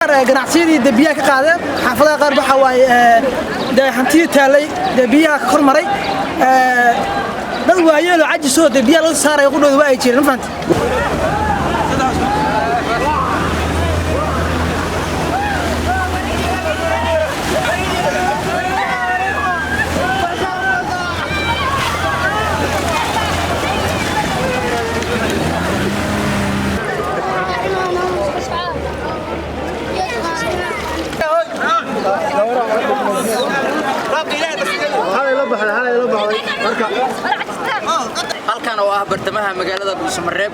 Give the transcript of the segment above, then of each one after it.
ganacsiga biyaha ka qaadeen xaafadaha qaar waxa waaye hantiyo taalay biyaha ka hormaray dad waayeel oo cajiso biyaha laga saaray qudhooda waa ay jireen fahanta halkan oo ah bartamaha magaalada Buusamareeb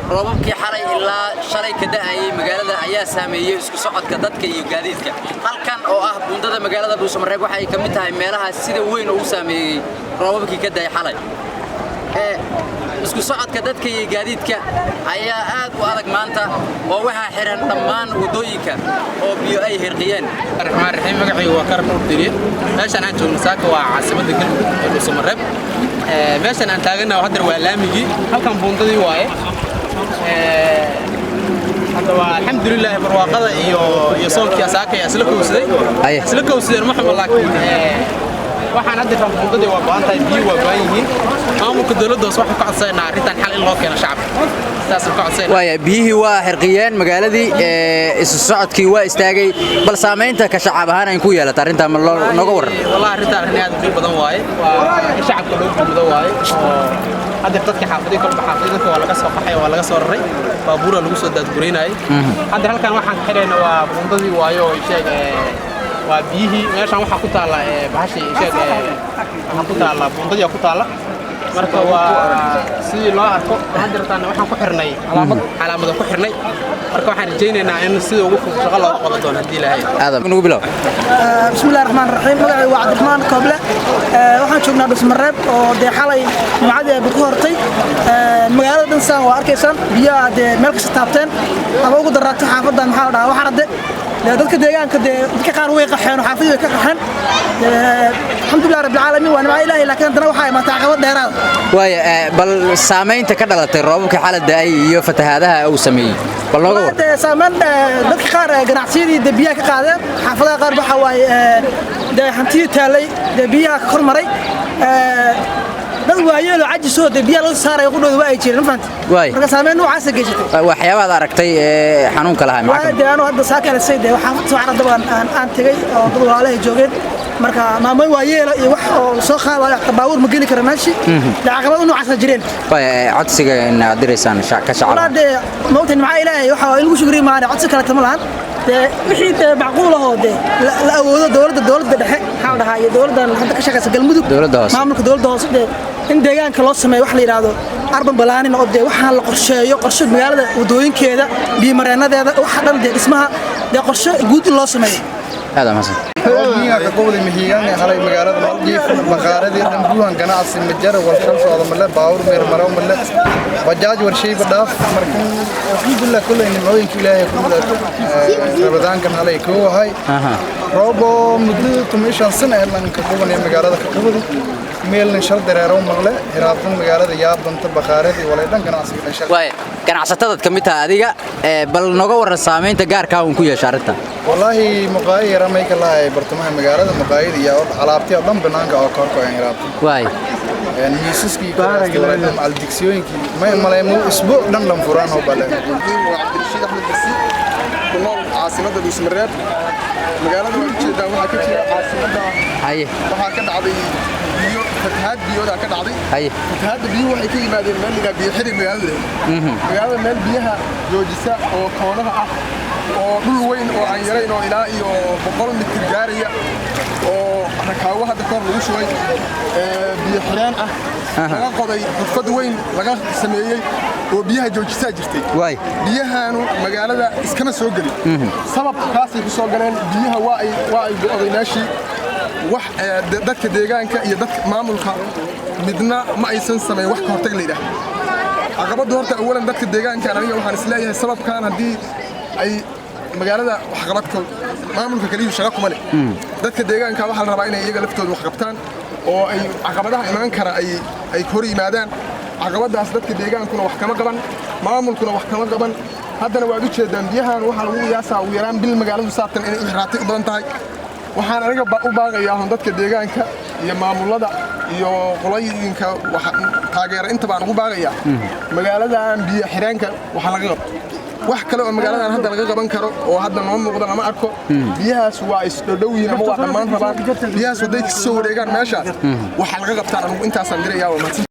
roobabkii xalay ilaa shalay ka da'ayay magaalada ayaa saameeyay isku socodka dadka iyo gaadiidka halkan oo ah buundada magaalada Buusamareeb waxa ay ka mid tahay meelaha sida weyn ugu saameeyay roobabkii ka da'ay xalay isku socodka dadka iyo gaadiidka ayaa aad u adag maanta oo waxa xiran dhammaan wadooyinka oo biyo ay hirqiyeen الرحمن الرحيم magacaygu waa Karan Urdiye meeshan aan joogno saaka waa caasimadda galmudug ee Buusamareeb meeshan aan taaganahay hadda waa laamigi halkan buundadii waaye hadda waa alxamdulillah barwaaqada iyo soonkiya saaka isla kowsadeen maxamed laakiin waxaan hadda buundadii waa baantahay biyo waa baayihiin maamulka dawladda waxa ka codsanaa arintan xal in loo keeno shacabka waaya biyihii waa xirqiyeen magaaladii isu socodkii waa istaagay bal saameynta ka shacab ahaan ay ku yeelatay arinta ma nooga waran wallahi arintan aad u badan waaye waa shacabka loo gudbo waaye hadda dadka xaafadii kala baxaafadii waa laga soo qaxay waa laga soo raray baabuur lagu soo daadgureynay hadda halkan waxaan ka xireyna waa buundadii waayo oo sheegay waa biyihii meeshan waxa ku taala bahashii sheegay waxa ku taala buundadii ku taala marka waa si loo arko hadirtaan waxaan ku xirnay calaamado ku xirnay marka waxaan rajaynaynaa in sida ugu fudud shaqo loo qaban doono hadii ilaahay aadam nugu bilow bismillaahir rahmaanir rahiim magacaygu waa Cabdiraxmaan Kooble waxaan joognaa Buusamareeb oo xalay macadi ay ku hortay magaalada dhansan waa arkaysaan biyaha meel kasta taabteen ama ugu daraato xaafadan maxaa la dhahaa waxa radde dadka deegaanka dadka qaar way qaxeen xaafadii way ka qaxeen alxamdulillah rabbil caalamiin waa nimco ilaahay laakiin hadana waxa ay maanta caqabad dheeraad waaya bal saameynta ka dhalatay roobabka xalada ay iyo fatahaadaha uu sameeyay bal nooga war saameyn dadka qaar ganacsiga biyaha ka qaadeen xaafadaha qaar waxa waaye hantiyo taalay biyaha ka hormaray dad waayeel oo cajiso biyaha laga saaray qudhooda waa ay jireen fahanta marka saameyn noocaas ah geysatay waxyaabaha aragtay xanuunka lahaa maxaa aanu hadda saaka la sayday waxa soo aan tagay oo dad walaalahay joogeen marka maamay waayeel iyo wax oo soo qaadaya baabuur ma geli karo meeshii caqabado noocaas ah jireen codsiga in aad direysaan ka shacab walaade mawtan maxaa ilaahay waxa in lagu shukriyo maana codsi kale tama lahan wixii macquul ah oo la awoodo dawladda dhexe waxa dhahay dawladdan hadda ka shaqeysa galmudug maamulka dawladda hoose in deegaanka loo sameeyo wax la yiraahdo arban balaanin oo waxa la qorsheeyo qorshe magaalada wadooyinkeeda biyo mareenadeeda waxa dhan dhismaha qorshe guud loo sameeyo هذا مثلا biyaha ka qowday mihigan halay magaalada Maldiif baqaaradii dhanbuuhan ganacsi majara walshan soo male baawur meer maro male bajaaj warshay badaf markan alxamdulillah kullu nimooyinka ilaahay ku muddo rabadaankan halay ku wahay roobo muddo tumishan sano lan ka qowday magaalada ka qowday meelna shal dareero maqle hiraafan magaalada yaabanta baqaaradii walay dhan ganacsiga dhashay way ganacsatada kamid tahay adiga bal nooga waran saameynta gaarka ah uu ku yeeshay arinta wallahi maqaayir ma ka lahay bartamaha magaalada maqaayid iyo alaabtii oo dhan banaanka oo korko ay hiraafan way miisaskii kala al digsiyooyinkii ma maleemo isbuuc dhan lan furaan oo bale Cabdirashiid Axmed Basi kunool caasimadda Buusamareeb magaalada waa jeedaa waxa ka jira caasimadda waxa ka dhacday biyo fatahaad biyoda ka dhacday fatahaad biyo waxay ka yimaadeen meel laga biyo xiri magaalada meel biyaha joojisa oo koonaha ah oo dhul weyn oo aan yarayn oo ilaa iyo 100 mitir gaaraya oo rakaawo hadda kor lagu shubay biyo xiraan ah laga qoday xirfad weyn laga sameeyay oo biyaha joojisa jirtay biyahaanu magaalada iskama soo galin sababkaas ay ku soo galeen biyaha waa ay go'day meeshii wax dadka deegaanka iyo dadka maamulka midna ma aysan sameyn wax ka hortag leeyahay caqabadu horta awalan dadka deegaanka aniga waxaan isleeyahay sababkan hadii ay magaalada wax qabadka maamulka kaliya shaqo kuma leh dadka deegaanka waxa la rabaa inay iyaga laftooda wax qabtaan oo ay caqabadaha iman kara ay hor yimaadaan caqabadaas dadka deegaankuna wax kama qaban maamulkuna wax kama qaban haddana waad u jeedaan biyahan waxaa lagu qiyaasaa ugu yaraan bil magaaladu saatan inay ixraatay u badan tahay waxaan aniga u baaqayaa dadka deegaanka iyo maamulada iyo qolooyinka taageera inta baan ugu baaqayaa magaaladan biyo xireenka waxa laga qabto wax kale oo magaaladan hadda laga qaban karo oo hadda noo muuqda lama arko biyahaas waa isdhow yihiin ama waa dhammaan rabaan biyahaas waday ka soo wareegaan meesha waxa laga qabtaan anigu intaasaan dirayaa